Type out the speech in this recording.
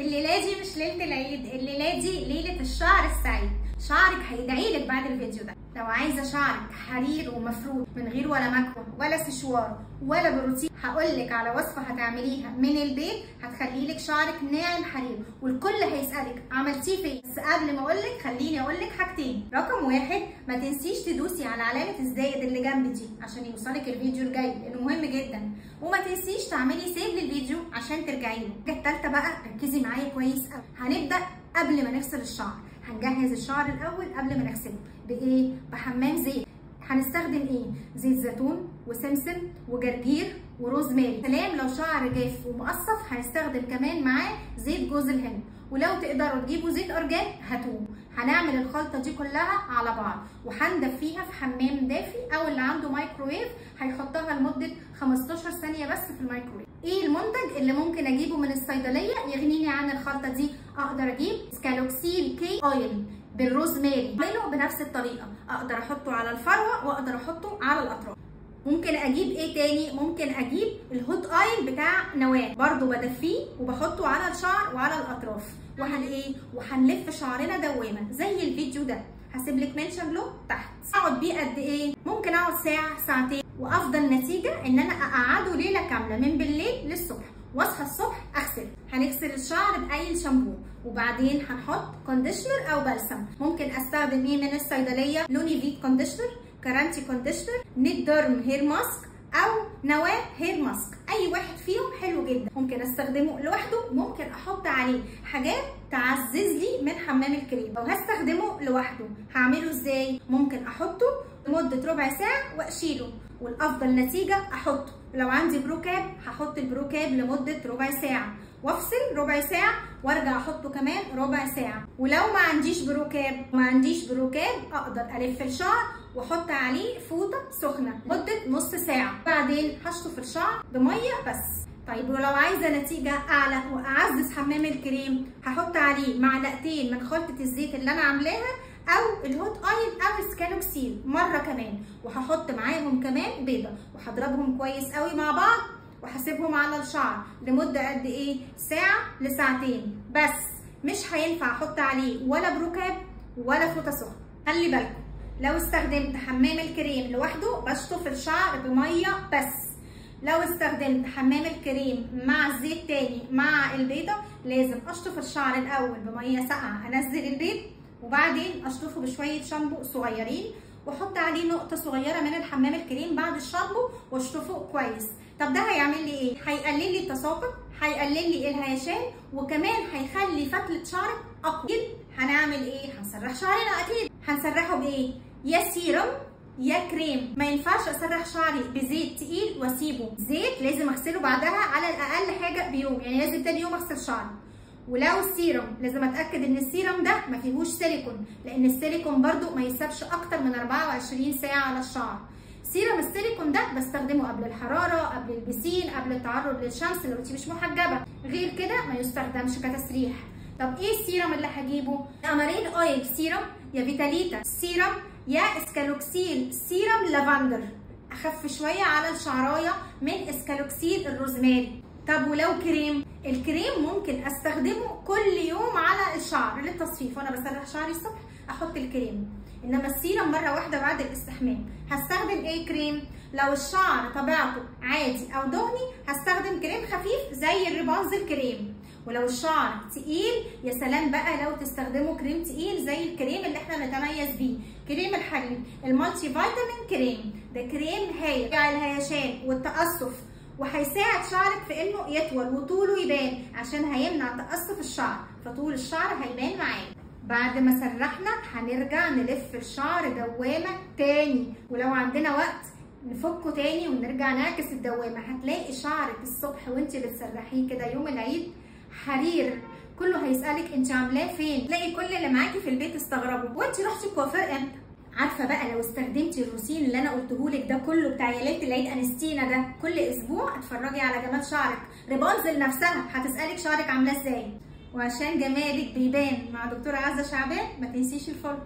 الليله دي مش ليله العيد، الليله دي ليله الشعر السعيد. شعرك هيدعيلك بعد الفيديو ده. لو عايزه شعرك حرير ومفرود من غير ولا مكوى ولا سشوار ولا بروتين، هقولك على وصفه هتعمليها من البيت هتخليلك شعرك ناعم حرير، والكل هيسالك عملتيه فين. بس قبل ما اقولك خليني اقولك حاجتين. رقم واحد، ما تنسيش تدوسي على علامه الزائد اللي جنب دي عشان يوصلك الفيديو الجاي لانه مهم جدا، وما تنسيش تعملي سيف للفيديو عشان ترجعي له. الحاجه الثالثه بقى، ركزي معايا كويس قوي. هنبدا قبل ما نغسل الشعر، هنجهز الشعر الاول قبل ما نغسله. بايه؟ بحمام زيت. هنستخدم ايه؟ زيت زيتون وسمسم وجرجير وروزماري. سلام لو شعر جاف ومقصف هنستخدم كمان معاه زيت جوز الهند، ولو تقدروا تجيبوا زيت ارجان هاتوه. هنعمل الخلطه دي كلها على بعض وهندفيها في حمام دافي، او اللي عنده مايكروويف هيحطها لمده 15 ثانيه بس في الميكروويف. ايه المنتج اللي ممكن اجيبه من الصيدليه يغنيني عن الخلطه دي؟ اقدر اجيب سكالوكسيل كي اويل بالروزماري، بعمله بنفس الطريقه، اقدر احطه على الفروه واقدر احطه على الاطراف. ممكن اجيب ايه تاني؟ ممكن اجيب الهوت اويل بتاع نواه، برضو بدفيه وبحطه على الشعر وعلى الاطراف. وهنلف شعرنا دوامه زي الفيديو ده. هسيب لك منشن له تحت. اقعد بيه قد ايه؟ ممكن اقعد ساعه ساعتين، وافضل نتيجه ان انا اقعده ليله كامله من بالليل للصبح، واصحى الصبح اغسل. هنغسل الشعر باي شامبو، وبعدين هنحط كونديشنر او بلسم. ممكن استخدم ايه من الصيدليه؟ لونيفيت كونديشنر، كارانتي كونديشنر، نيت ديرم هير ماسك، او نواه هير ماسك. اي واحد فيهم حلو جدا. ممكن استخدمه لوحده، ممكن احط عليه حاجات تعزز لي من حمام الكريم. لو هستخدمه لوحده هعمله ازاي؟ ممكن احطه لمده ربع ساعه واشيله، والافضل نتيجه احطه. لو عندي بروكاب هحط البروكاب لمده ربع ساعه وافصل ربع ساعه وارجع احطه كمان ربع ساعه. ولو ما عنديش بروكاب اقدر الف الشعر واحط عليه فوطه سخنه مده نص ساعه، بعدين هشطف الشعر بميه بس. طيب ولو عايزه نتيجه اعلى واعزز حمام الكريم، هحط عليه معلقتين من خلطه الزيت اللي انا عاملاها، او الهوت اويل او السكالوكسيل مره كمان، وهحط معاهم كمان بيضه، وهضربهم كويس قوي مع بعض، وهسيبهم على الشعر لمده قد ايه؟ ساعه لساعتين بس. مش هينفع احط عليه ولا بروكاب ولا فوطه سخنه. خلي بالكم، لو استخدمت حمام الكريم لوحده بشطف الشعر بميه بس. لو استخدمت حمام الكريم مع الزيت تاني مع البيضه، لازم اشطف الشعر الاول بميه ساقعه، انزل البيض، وبعدين اشطفه بشويه شامبو صغيرين، واحط عليه نقطه صغيره من الحمام الكريم بعد الشامبو واشطفه كويس. طب ده هيعمل لي ايه؟ هيقلل لي التساقط، هيقلل لي الهيشان، وكمان هيخلي فتله شعرك اقوى. هنعمل ايه؟ هنسرح شعرنا. اكيد هنسرحه بايه؟ يا سيرم يا كريم. ما ينفعش اسرح شعري بزيت تقيل واسيبه. زيت لازم اغسله بعدها على الاقل حاجه بيوم، يعني لازم تاني يوم اغسل شعري. ولو السيرم لازم اتاكد ان السيرم ده ما فيهوش سيليكون، لان السيليكون برده ما يسابش اكتر من 24 ساعه على الشعر. سيرم السيليكون ده بستخدمه قبل الحراره، قبل البسين، قبل التعرض للشمس لو انت مش محجبه. غير كده ما يستخدمش كتسريح. طب ايه السيرم اللي هجيبه؟ يا امارين اويل سيرم، يا فيتاليتا سيرم، يا اسكالوكسيل سيرم لافندر، اخف شويه على الشعرايه من اسكالوكسيل الروزماري. طب ولو كريم؟ الكريم ممكن استخدمه كل يوم على الشعر للتصفيف، وانا بسرح شعري الصبح احط الكريم. انما السيرم مره واحده بعد الاستحمام. هستخدم ايه كريم؟ لو الشعر طبيعته عادي او دهني هستخدم كريم خفيف زي الريبانز الكريم. ولو الشعر تقيل، يا سلام بقى لو تستخدموا كريم تقيل زي الكريم اللي احنا نتميز بيه، كريم الحليب المالتي فيتامين كريم. ده كريم هايل على الهيشان والتقصف، وهيساعد شعرك في انه يطول وطوله يبان، عشان هيمنع تقصف الشعر، فطول الشعر هيبان معاك. بعد ما سرحنا هنرجع نلف الشعر دوامه تاني، ولو عندنا وقت نفكه تاني ونرجع نعكس الدوامه. هتلاقي شعرك الصبح وانت بتسرحيه كده يوم العيد حرير. كله هيسالك انت عاملاه فين؟ تلاقي كل اللي معاكي في البيت استغربوا، وانت رحتي الكوافير امتى؟ عارفه بقى لو استخدمتي الروتين اللي انا قلتهولك ده كله بتاع ليله العيد انستينا ده كل اسبوع، اتفرجي على جمال شعرك. ريبانزل نفسها هتسالك شعرك عاملاه ازاي. وعشان جمالك بيبان مع دكتوره عزه شعبان، ما تنسيش الفولو.